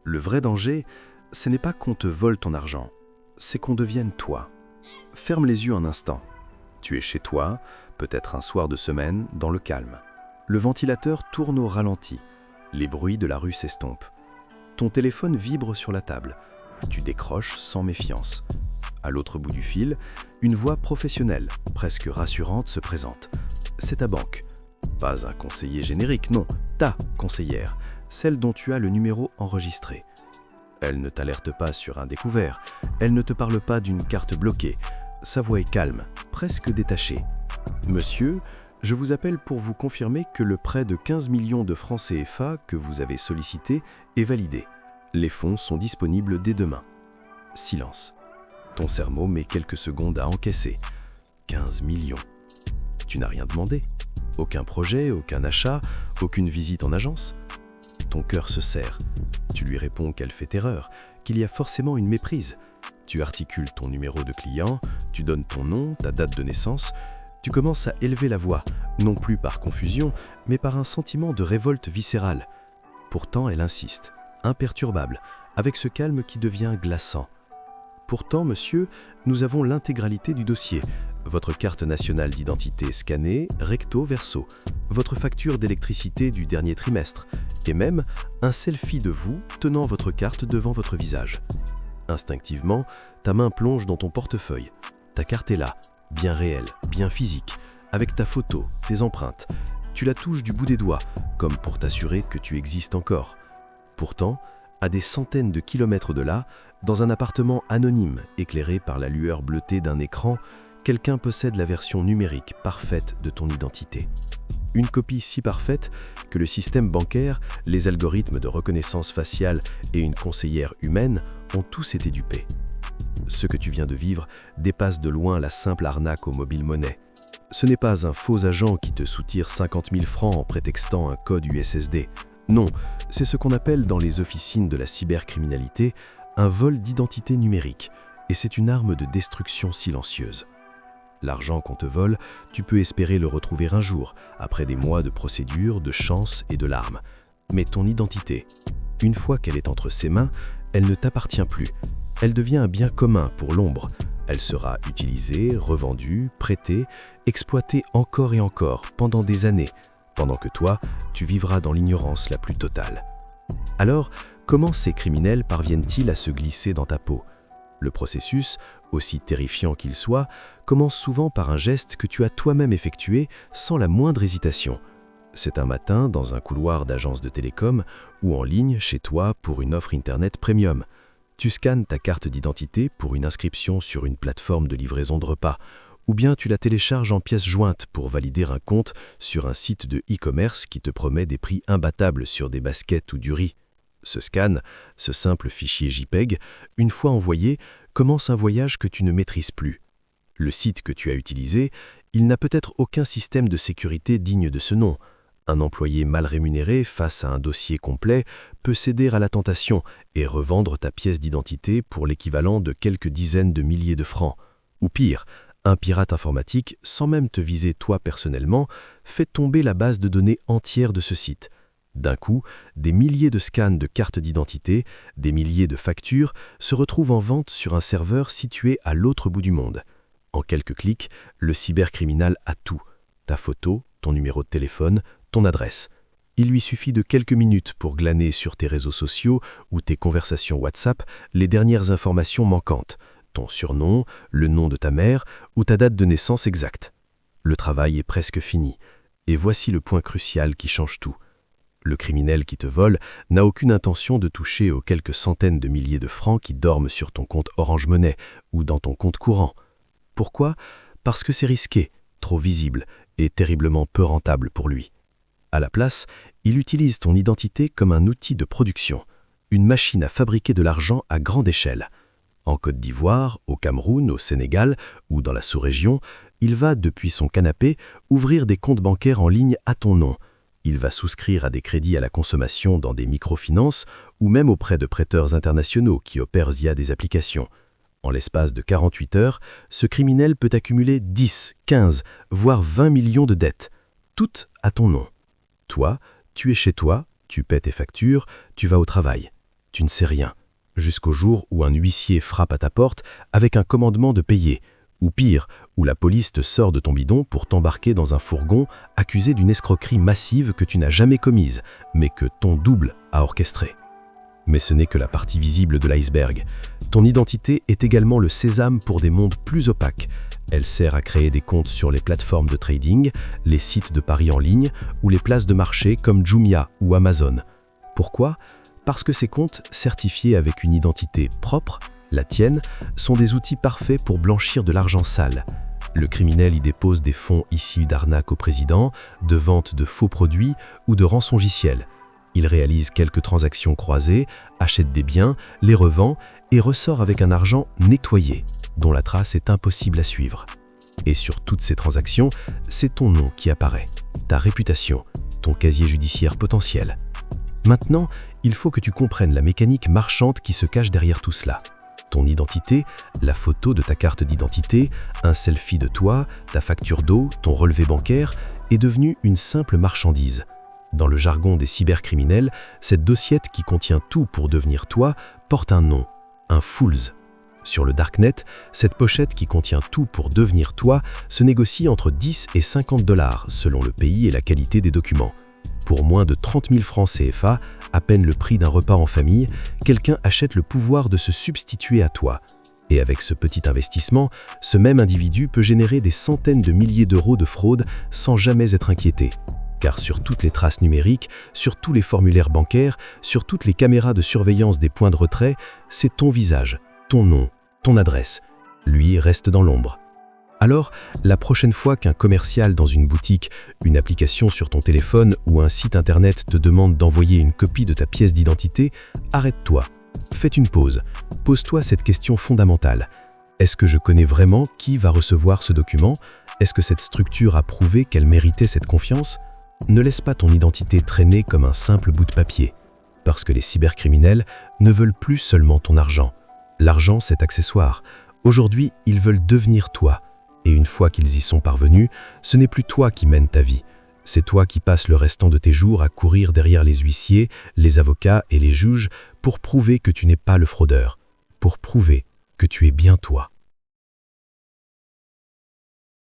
Le vrai danger, ce n'est pas qu'on te vole ton argent, c'est qu'on devienne toi. Ferme les yeux un instant. Tu es chez toi, peut-être un soir de semaine, dans le calme. Le ventilateur tourne au ralenti. Les bruits de la rue s'estompent. Ton téléphone vibre sur la table. Tu décroches sans méfiance. À l'autre bout du fil, une voix professionnelle, presque rassurante, se présente. C'est ta banque. Pas un conseiller générique, non, ta conseillère, celle dont tu as le numéro enregistré. Elle ne t'alerte pas sur un découvert, elle ne te parle pas d'une carte bloquée. Sa voix est calme, presque détachée. Monsieur, je vous appelle pour vous confirmer que le prêt de 15 millions de francs CFA que vous avez sollicité est validé. Les fonds sont disponibles dès demain. Silence. Ton cerveau met quelques secondes à encaisser. 15 millions. Tu n'as rien demandé. Aucun projet, aucun achat, aucune visite en agence. Ton cœur se serre. Tu lui réponds qu'elle fait erreur, qu'il y a forcément une méprise. Tu articules ton numéro de client, tu donnes ton nom, ta date de naissance. Tu commences à élever la voix, non plus par confusion, mais par un sentiment de révolte viscérale. Pourtant, elle insiste, imperturbable, avec ce calme qui devient glaçant. Pourtant, monsieur, nous avons l'intégralité du dossier. Votre carte nationale d'identité scannée, recto verso, votre facture d'électricité du dernier trimestre, et même un selfie de vous tenant votre carte devant votre visage. Instinctivement, ta main plonge dans ton portefeuille. Ta carte est là, bien réelle, bien physique, avec ta photo, tes empreintes. Tu la touches du bout des doigts, comme pour t'assurer que tu existes encore. Pourtant, à des centaines de kilomètres de là, dans un appartement anonyme éclairé par la lueur bleutée d'un écran, quelqu'un possède la version numérique parfaite de ton identité. Une copie si parfaite que le système bancaire, les algorithmes de reconnaissance faciale et une conseillère humaine ont tous été dupés. Ce que tu viens de vivre dépasse de loin la simple arnaque aux mobile monnaie. Ce n'est pas un faux agent qui te soutire 50 000 francs en prétextant un code USSD. Non, c'est ce qu'on appelle dans les officines de la cybercriminalité un vol d'identité numérique, et c'est une arme de destruction silencieuse. L'argent qu'on te vole, tu peux espérer le retrouver un jour, après des mois de procédures, de chance et de larmes. Mais ton identité, une fois qu'elle est entre ses mains, elle ne t'appartient plus. Elle devient un bien commun pour l'ombre. Elle sera utilisée, revendue, prêtée, exploitée encore et encore pendant des années, pendant que toi, tu vivras dans l'ignorance la plus totale. Alors, comment ces criminels parviennent-ils à se glisser dans ta peau ? Le processus, aussi terrifiant qu'il soit, commence souvent par un geste que tu as toi-même effectué sans la moindre hésitation. C'est un matin dans un couloir d'agence de télécom ou en ligne chez toi pour une offre Internet premium. Tu scannes ta carte d'identité pour une inscription sur une plateforme de livraison de repas, ou bien tu la télécharges en pièces jointes pour valider un compte sur un site de e-commerce qui te promet des prix imbattables sur des baskets ou du riz. Ce scan, ce simple fichier JPEG, une fois envoyé, commence un voyage que tu ne maîtrises plus. Le site que tu as utilisé, il n'a peut-être aucun système de sécurité digne de ce nom. Un employé mal rémunéré face à un dossier complet peut céder à la tentation et revendre ta pièce d'identité pour l'équivalent de quelques dizaines de milliers de francs. Ou pire, un pirate informatique, sans même te viser toi personnellement, fait tomber la base de données entière de ce site. D'un coup, des milliers de scans de cartes d'identité, des milliers de factures se retrouvent en vente sur un serveur situé à l'autre bout du monde. En quelques clics, le cybercriminel a tout. Ta photo, ton numéro de téléphone, ton adresse. Il lui suffit de quelques minutes pour glaner sur tes réseaux sociaux ou tes conversations WhatsApp les dernières informations manquantes, ton surnom, le nom de ta mère ou ta date de naissance exacte. Le travail est presque fini. Et voici le point crucial qui change tout. Le criminel qui te vole n'a aucune intention de toucher aux quelques centaines de milliers de francs qui dorment sur ton compte Orange Money ou dans ton compte courant. Pourquoi ? Parce que c'est risqué, trop visible et terriblement peu rentable pour lui. À la place, il utilise ton identité comme un outil de production, une machine à fabriquer de l'argent à grande échelle. En Côte d'Ivoire, au Cameroun, au Sénégal ou dans la sous-région, il va, depuis son canapé, ouvrir des comptes bancaires en ligne à ton nom. Il va souscrire à des crédits à la consommation dans des microfinances ou même auprès de prêteurs internationaux qui opèrent via des applications. En l'espace de 48 heures, ce criminel peut accumuler 10, 15, voire 20 millions de dettes, toutes à ton nom. Toi, tu es chez toi, tu paies tes factures, tu vas au travail. tu ne sais rien, jusqu'au jour où un huissier frappe à ta porte avec un commandement de payer, ou pire, où la police te sort de ton bidon pour t'embarquer dans un fourgon accusé d'une escroquerie massive que tu n'as jamais commise, mais que ton double a orchestrée. Mais ce n'est que la partie visible de l'iceberg. Ton identité est également le sésame pour des mondes plus opaques. Elle sert à créer des comptes sur les plateformes de trading, les sites de paris en ligne ou les places de marché comme Jumia ou Amazon. Pourquoi ? Parce que ces comptes, certifiés avec une identité propre, la tienne, sont des outils parfaits pour blanchir de l'argent sale. Le criminel y dépose des fonds issus d'arnaques au président, de vente de faux produits ou de rançongiciels. Il réalise quelques transactions croisées, achète des biens, les revend et ressort avec un argent nettoyé, dont la trace est impossible à suivre. Et sur toutes ces transactions, c'est ton nom qui apparaît, ta réputation, ton casier judiciaire potentiel. Maintenant, il faut que tu comprennes la mécanique marchande qui se cache derrière tout cela. Ton identité, la photo de ta carte d'identité, un selfie de toi, ta facture d'eau, ton relevé bancaire, est devenue une simple marchandise. Dans le jargon des cybercriminels, cette dossiette qui contient tout pour devenir toi porte un nom, un Fools. Sur le Darknet, cette pochette qui contient tout pour devenir toi se négocie entre 10 et 50 $ selon le pays et la qualité des documents. Pour moins de 30 000 francs CFA, à peine le prix d'un repas en famille, quelqu'un achète le pouvoir de se substituer à toi. Et avec ce petit investissement, ce même individu peut générer des centaines de milliers d'euros de fraude sans jamais être inquiété. Car sur toutes les traces numériques, sur tous les formulaires bancaires, sur toutes les caméras de surveillance des points de retrait, c'est ton visage, ton nom, ton adresse. Lui reste dans l'ombre. Alors, la prochaine fois qu'un commercial dans une boutique, une application sur ton téléphone ou un site internet te demande d'envoyer une copie de ta pièce d'identité, arrête-toi. Fais une pause. Pose-toi cette question fondamentale. Est-ce que je connais vraiment qui va recevoir ce document ? Est-ce que cette structure a prouvé qu'elle méritait cette confiance ? Ne laisse pas ton identité traîner comme un simple bout de papier. Parce que les cybercriminels ne veulent plus seulement ton argent. L'argent, c'est accessoire. Aujourd'hui, ils veulent devenir toi. Et une fois qu'ils y sont parvenus, ce n'est plus toi qui mènes ta vie. C'est toi qui passes le restant de tes jours à courir derrière les huissiers, les avocats et les juges pour prouver que tu n'es pas le fraudeur. Pour prouver que tu es bien toi.